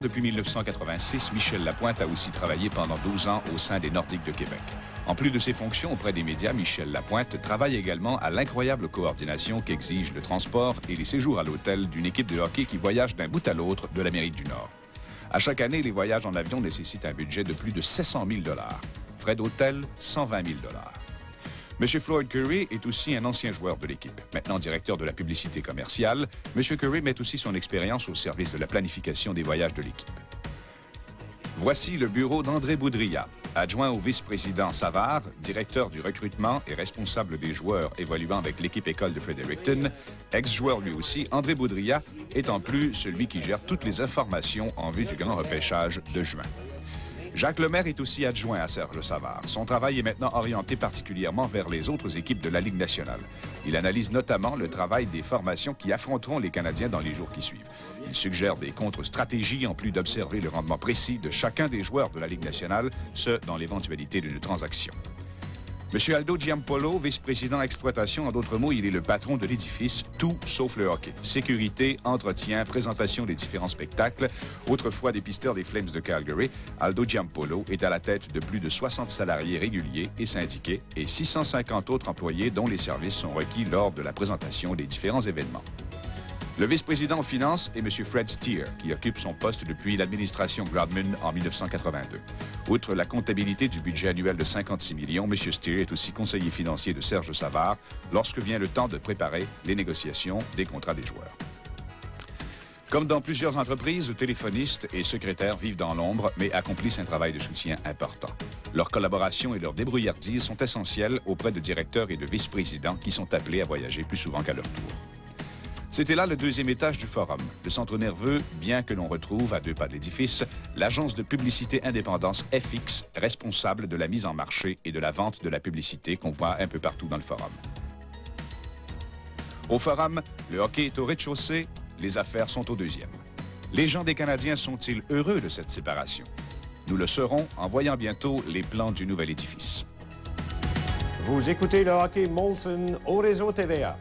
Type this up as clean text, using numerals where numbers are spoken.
Depuis 1986, Michel Lapointe a aussi travaillé pendant 12 ans au sein des Nordiques de Québec. En plus de ses fonctions auprès des médias, Michel Lapointe travaille également à l'incroyable coordination qu'exige le transport et les séjours à l'hôtel d'une équipe de hockey qui voyage d'un bout à l'autre de l'Amérique du Nord. À chaque année, les voyages en avion nécessitent un budget de plus de 700 000 $. Frais d'hôtel, 120 000 $. M. Floyd Curry est aussi un ancien joueur de l'équipe. Maintenant directeur de la publicité commerciale, M. Curry met aussi son expérience au service de la planification des voyages de l'équipe. Voici le bureau d'André Boudria, adjoint au vice-président Savard, directeur du recrutement et responsable des joueurs évoluant avec l'équipe école de Fredericton. Ex-joueur lui aussi, André Boudria est en plus celui qui gère toutes les informations en vue du grand repêchage de juin. Jacques Lemaire est aussi adjoint à Serge Savard. Son travail est maintenant orienté particulièrement vers les autres équipes de la Ligue nationale. Il analyse notamment le travail des formations qui affronteront les Canadiens dans les jours qui suivent. Il suggère des contre-stratégies en plus d'observer le rendement précis de chacun des joueurs de la Ligue nationale, ce dans l'éventualité d'une transaction. M. Aldo Giampolo, vice-président exploitation, en d'autres mots, il est le patron de l'édifice, tout sauf le hockey. Sécurité, entretien, présentation des différents spectacles. Autrefois dépisteur des Flames de Calgary, Aldo Giampolo est à la tête de plus de 60 salariés réguliers et syndiqués et 650 autres employés dont les services sont requis lors de la présentation des différents événements. Le vice-président aux finances est M. Fred Steer, qui occupe son poste depuis l'administration Grodman en 1982. Outre la comptabilité du budget annuel de 56 millions, M. Steer est aussi conseiller financier de Serge Savard lorsque vient le temps de préparer les négociations des contrats des joueurs. Comme dans plusieurs entreprises, téléphonistes et secrétaires vivent dans l'ombre, mais accomplissent un travail de soutien important. Leur collaboration et leur débrouillardise sont essentielles auprès de directeurs et de vice-présidents qui sont appelés à voyager plus souvent qu'à leur tour. C'était là le deuxième étage du Forum, le centre nerveux, bien que l'on retrouve à 2 pas de l'édifice, l'agence de publicité Indépendance FX, responsable de la mise en marché et de la vente de la publicité qu'on voit un peu partout dans le Forum. Au Forum, le hockey est au rez-de-chaussée, les affaires sont au 2e. Les gens des Canadiens sont-ils heureux de cette séparation? Nous le serons en voyant bientôt les plans du nouvel édifice. Vous écoutez le hockey Molson au réseau TVA.